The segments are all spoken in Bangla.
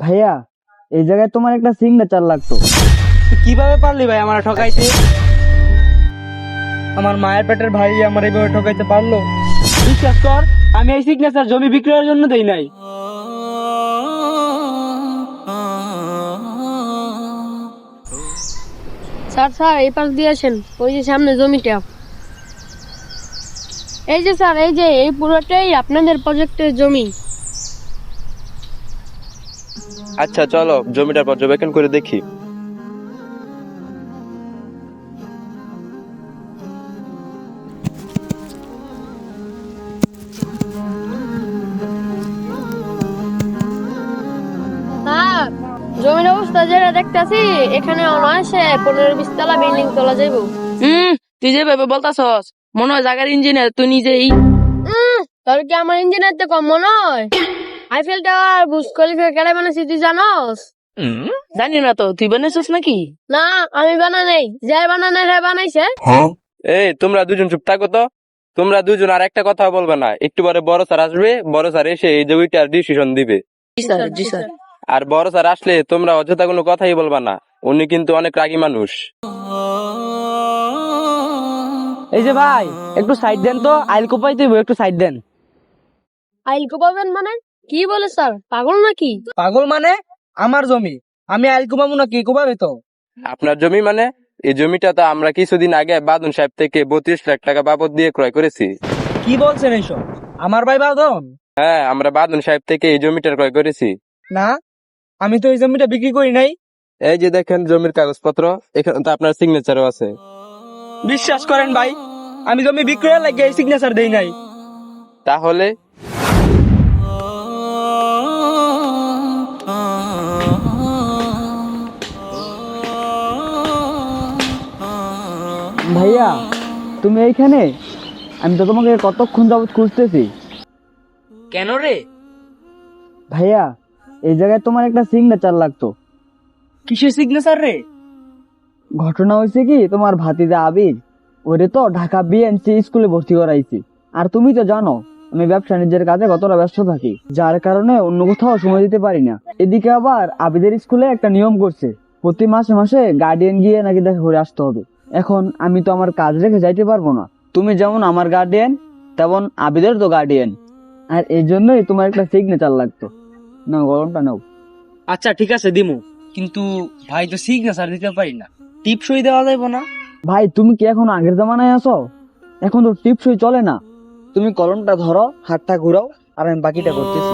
ভাইয়া, এই জায়গায় তোমার একটা সিগনেচার লাগতো। তুই কিভাবে পারলি ভাই আমার ঠকাইতে? আমার মায়ের পেটের ভাই আমার এইভাবে ঠকাইতে পারলো? বিশ্বাস কর, আমি এই সিগনেচার জমি বিক্রয়ের জন্য দেই নাই। স্যার স্যার এই পাশ দিয়েছেন, ওই যে সামনে জমিটা। এই যে স্যার, এই যে এই পুরোটাই আপনাদের প্রজেক্টের জমি। আচ্ছা চলো জমিটা পর্যবেক্ষণ করে দেখি। স্যার, জমির অবস্থা যেটা দেখতেছি, এখানে অনায়াসে 15-20 তলা বিল্ডিং তোলা যাইবো। তুই যেভাবে বলতাছস মনে হয় জায়গার ইঞ্জিনিয়ার তুই নিজেই। তোর কি আমার ইঞ্জিনিয়ার তো কম মনে হয়? আইফেল টাওয়ার, বুর্জ খলিফা কেডা বানাইছে তুই জানোস? জানি না তো, তুই বানাইছস নাকি? না, আমি বানাই নাই, যাই বানানো রে বানাইছে। এই তোমরা দুজন চুপ থাকো তো। তোমরা দুজন আর একটা কথা বলবে না, একটু পরে বড় স্যার আসবে, বড় স্যার এসে এই জমিটার ডিসিশন দিবে। জি স্যার, জি স্যার। আর বড় স্যার আসলে তোমরা অযথা কোনো কথাই বলবা না, উনি কিন্তু অনেক রাগী মানুষ। এই যে ভাই, একটু সাইড দেন তো, আইল কোপাইতে হইবো, একটু সাইড দেন। আইল কোপাবেন মানে? কি বলে স্যার, পাগল নাকি? পাগল মানে? আমার জমি, আমি আইল কোপাবো না? কি কোপাবে তো? আপনার জমি মানে? এই জমিটা তো আমরা কিছুদিন আগে বাদন সাহেব থেকে 32 লাখ টাকা বাবদ দিয়ে ক্রয় করেছি। কি বলছেন এইসব? আমার ভাই বাদন? হ্যাঁ, আমরা বাদন সাহেব থেকে এই জমিটা ক্রয় করেছি। না, আমি তো এই জমিটা বিক্রি করি নাই। এই যে দেখেন জমির কাগজপত্র, এখানে তো আপনার সিগনেচারও আছে। বিশ্বাস করেন ভাই, আমি জমি বিক্রয়ের লাগে এই সিগনেচার দেই নাই। তাহলে ভাইয়া, তুমি এইখানে? আমি তো তোমাকে কতক্ষণ যাবত খুঁজতেছি। কেন রে? ভাইয়া, এই জায়গায় তোমার একটা সিগনেচার লাগতো। কিসের সিগনেচার রে? ঘটনা হয়েছে কি, তোমার ভাতিজা আবির, ওরে তো ঢাকা বিএনসি স্কুলে ভর্তি করাইছি। আর তুমি তো জানো আমি ব্যবসা বাণিজ্যের কাজে কতটা ব্যস্ত থাকি, যার কারণে অন্য কোথাও সময় দিতে পারি না। এদিকে আবার আবিদের স্কুলে একটা নিয়ম করছে, প্রতি মাসে মাসে গার্ডিয়ান গিয়ে নাকি দেখা করে আসতে হবে। এখন আমি তো আমার কাজ রেখে যাইতে পারবো না। তুমি যেমন আমার গার্ডিয়ান, তেমন আবিদের তো গার্ডিয়ান। আর এই জন্যই তোমার একটা সিগনেচার লাগতো। নাও, গরমটা নাও। আচ্ছা ঠিক আছে দিমু, কিন্তু ভাই তো সিগনেচার দিতে পারি না, টিপসই দেওয়া যাইব না? ভাই, তুমি কি এখন আগের জামানায় আছো? এখন তো টিপসই চলে না। তুমি কলমটা ধরো, হাতটা ঘুরাও, আর আমি বাকিটা করতেছি।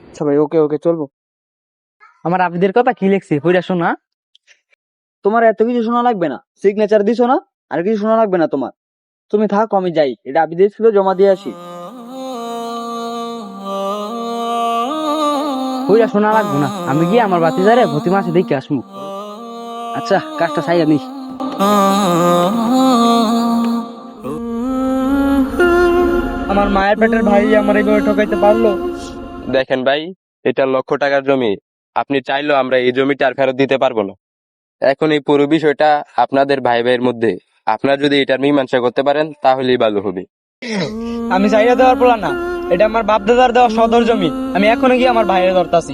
আচ্ছা ভাই, ওকে ওকে চলবো। আমার আবিদের কথা কি লিখছি পড়া শোনা। তোমার এত কিছু শোনা লাগবে না, সিগনেচার দিছো না, আর কিছু শোনা লাগবে না তোমার। তুমি থাকো, আমি যাই, এটা আবিদের স্কুলে জমা দিয়ে আসি। পড়া শোনা লাগবো না, আমি গিয়ে আমার বাতিজারে প্রতি মাসে দেখে আসবো। আচ্ছা, কাজটা চাই নিস। আমার মায়ের পেটের ভাই আমার এইভাবে ঠকাইতে পারলো? দেখেন ভাই, এটা লক্ষ টাকার জমি, আপনি চাইলেও আমরা এই জমিটা আর ফেরত দিতে পারবো না। এখন এই পুরো বিষয়টা আপনাদের ভাই ভাইয়ের মধ্যে, আপনারা যদি এটার মীমাংসা করতে পারেন তাহলেই ভালো হবে। আমি চাইলে দেওয়ার পোলা না, এটা আমার বাপ দাদার দেওয়া সদর জমি। আমি এখনো গিয়ে আমার ভাইয়ের ধরতাছি।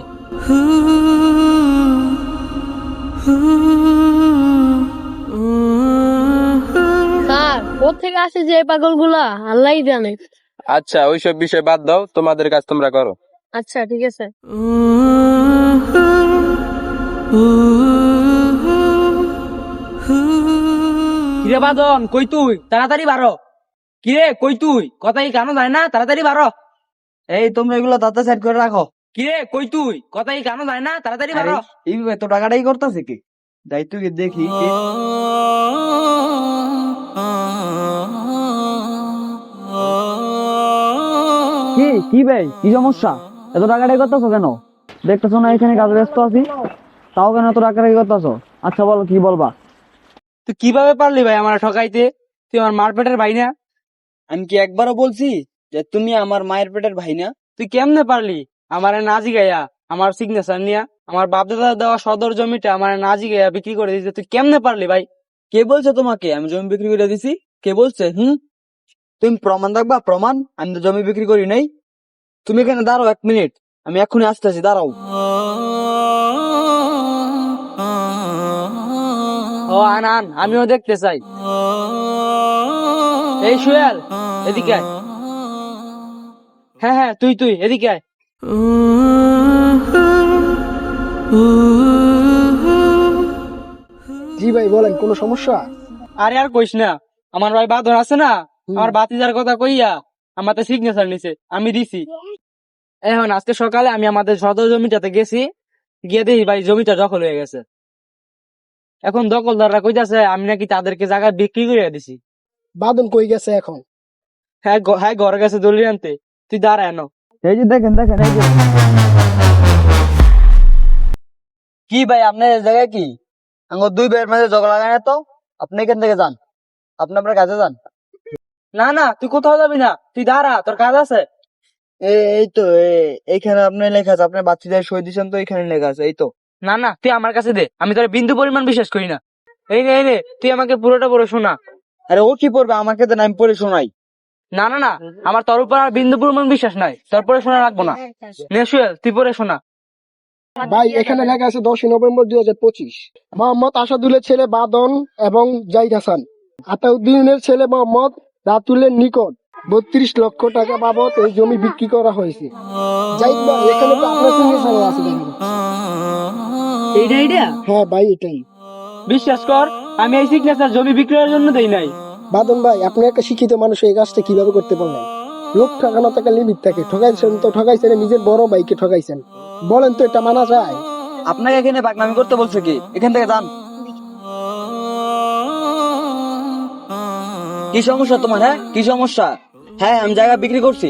স্যার, কোত্থেকে আসে যে এই পাগলগুলা, আল্লাহই জানে। আচ্ছা ওইসব বিষয় বাদ দাও, তোমাদের কাজ তোমরা করো। আচ্ছা ঠিক আছে। কিরে বাদন, কই তুই? তাড়াতাড়ি বাড়ো। কিরে কই তুই? কথাই কানো যায় না, তাড়াতাড়ি বাড়ো। এই, তোমরা এগুলো দাঁতে সাইড করে রাখো। কিরে কই তুই? কথাই কানো যায় না, তাড়াতাড়ি আরে, বাড়ো। এইভাবে তো টাকাটাই করতেছে কি? দায়িত্ব কি দেখি কি? কি কি ভাই, কি সমস্যা? এত টাকাটাই করতেছো কেন? দেখতেছো না এখানে কাজে ব্যস্ত আছি, তাও কেন এত টাকাটাই করতেছো? আচ্ছা বলো, কি বলবা? তুই কিভাবে পারলি ভাই আমার ঠকাইতে? তুই আমার মার পেটের ভাই না? আমি কি একবারও বলছি যে তুমি আমার মায়ের পেটের ভাই না? তুই কেমনে পারলি আমার নাজি গাইয়া, আমার সিগনেচার নিয়া, আমার বাপ দাদা দেওয়া সদর জমিটা আমার নাজি গাইয়া বিক্রি করে দিতে? তুই কেমনে পারলি ভাই? কে বলছে তোমাকে আমি জমি বিক্রি করে দিছি? কে বলছে? তুমি প্রমাণ দেখবা, প্রমাণ? আমি তো জমি বিক্রি করি নাই। তুমি এখানে দাঁড়াও 1 মিনিট, আমি এক্ষুনি আসতেছি, দাঁড়াও। ও আন আন, আমিও দেখতে চাই। এই সুয়েল, এদিকে আয়। হ্যাঁ হ্যাঁ, তুই তুই এদিকে আয়। জি ভাই বলেন, কোনো সমস্যা? আরে আর কইস না, আমার ভাই বাদর আছে না, আমার বাতিজার কথা কইয়া আমার তো সিগনেচার নিছে, আমি দিছি। এখন আজকে সকালে আমি আমাদের সদর জমিটাতে গেছি, গিয়ে দেখি ভাই জমিটা দখল হয়ে গেছে। এখন দখলদাররা কইতাছে আমি নাকি তাদেরকে জায়গা বিক্রি করে দিছি। বাদন কই গেছে এখন? হ্যাঁ হ্যাঁ, ঘরে গেছে দলিল আনতে। তুই দাঁড়া এনো। এই যে দেখেন দেখেন, এই যে। কি ভাই আপনার এই জায়গায় কি আমার 2 ভাইয়ের মাঝে ঝগড়া লাগায় না তো? আপনি এখান থেকে যান, আপনি আপনার কাজে যান। না না, তুই কোথাও যাবি না, তুই দাঁড়া, তোর কাজ আছে। এই তো এইখানে আপনার লেখা আছে, আপনার বাচ্চাদের সই দিচ্ছেন তো, এখানে লেখা আছে, এই তো। না না, তুই আমার কাছে দে, আমি তোর বিন্দু পরিমাণ বিশ্বাস করি না। এই নে এই নে, তুই আমাকে পুরোটা পড়ে শোনা। আরে ও কি পড়বে, আমাকে দেন, আমি পড়ে শোনাই। না না না, আমার তোর উপর আর বিন্দু পরিমাণ বিশ্বাস নাই, তোর পড়ে শোনা রাখবো না। নে সুয়েল, তুই পড়ে শোনা। ভাই এখানে লেখা আছে 10ই নভেম্বর 2025, মোহাম্মদ আসাদুলের ছেলে বাদন এবং জাহিদ হাসান আতাউদ্দিনের ছেলে মোহাম্মদ রাতুলের নিকট 32 লক্ষ টাকা বাবদ এই জমি বিক্রি করা হয়েছে। জাহিদ ভাই এখানে তো আপনার সিগনেচার আছে দেখা যাচ্ছে। এইটা এইটা হ্যাঁ ভাই এটাই। বিশ্বাস কর, আমি এই সিগনেচার জমি বিক্রয়ের জন্য দেই নাই। বাদন ভাই আপনি একটা শিক্ষিত মানুষ, এই কাজটা কিভাবে করতে পারলেন? লোক ঠকানো টাকা লিমিট থাকে, ঠকাইছেন তো ঠকাইছেন, নিজের বড় ভাইকে ঠকাইছেন। বলেন তো এটা মানা যায়? আপনাকে এখানে বাকনামি করতে বলছে কি? এখান থেকে যান। কি সমস্যা তোমার? হ্যাঁ কি সমস্যা? হ্যাঁ আমি জায়গা বিক্রি করছি,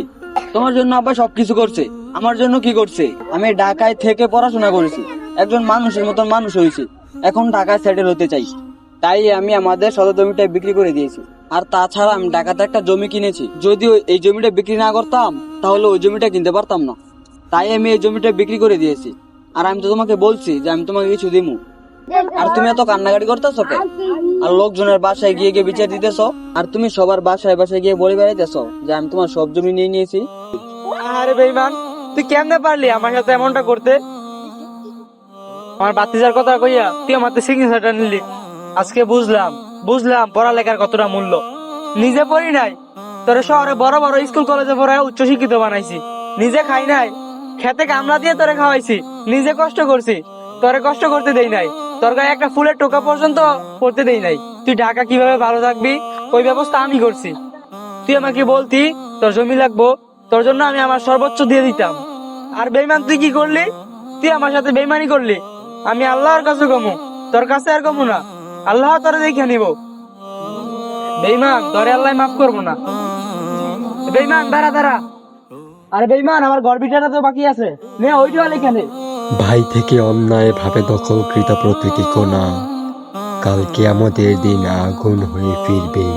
তোমার জন্য আব্বা সবকিছু করছে। আমার জন্য কি করছে? আমি ঢাকায় থেকে পড়াশোনা করেছি, একজন মানুষের মতন মানুষ হয়েছি, এখন ঢাকায় সেটেল হতে চাই, তাই আমি আমাদের সদর জমিটা বিক্রি করে দিয়েছি। আর তাছাড়া আমি ঢাকাতে একটা জমি কিনেছি, যদিও এই জমিটা বিক্রি না করতাম তাহলে ওই জমিটা কিনতে পারতাম না, তাই আমি এই জমিটা বিক্রি করে দিয়েছি। আর আমি তো তোমাকে বলছি যে আমি তোমাকে কিছু দিমু, আর তুমি এত কান্নাকাটি করতেছো কে? আর লোকজনের বাসায় গিয়ে গিয়ে বিচার দিতেছো, আর তুমি সবার বাসায় বাসায় গিয়ে বলে বেড়াইতেছো যে আমি তোমার সব জমি নিয়ে নিয়েছি। আরে বেঈমান, তুই কেমনে পারলি আমার সাথে এমনটা করতে? আমার বাতিজার কথা কইয়া তুই আমার সিগনেচারটা নিলি। আজকে বুঝলাম পড়ালেখার কতটা মূল্য। নিজে পড়ি নাই, তোরে শহরে বড় বড় স্কুল কলেজে পড়ায় উচ্চ শিক্ষিত বানাইছি। নিজে খাই নাই, খেতে কামলা দিয়ে তোরে খাওয়াইছি। নিজে কষ্ট করছি, তোরে কষ্ট করতে দেই নাই। তোর গায়ে একটা ফুলের টোকা পর্যন্ত পড়তে দেই নাই। তুই ঢাকা কিভাবে ভালো থাকবি ওই ব্যবস্থা আমি করছি। তুই আমাকে বলতি তোর জমি লাগবো, তোর জন্য আমি আমার সর্বোচ্চ দিয়ে দিতাম। আর বেঈমান তুই কি করলি? তুই আমার সাথে বেঈমানি করলি। আমি আল্লাহর কাছে কমু, তোর কাছে আর কমু না। আল্লাহ তোরে দেখে নিব। বেঈমান, তোরে আল্লাহ মাফ করবো না। বেঈমান দাঁড়া দাঁড়া। আরে বেঈমান, আমার গর্বিটাটা তো বাকি আছে, নে ওইটা লেখানে। ভাই থেকে অন্যায় ভাবে দখলকৃত প্রতিটি কোণা কাল কিয়ামতের দিন আগুন হয়ে ফিরবে।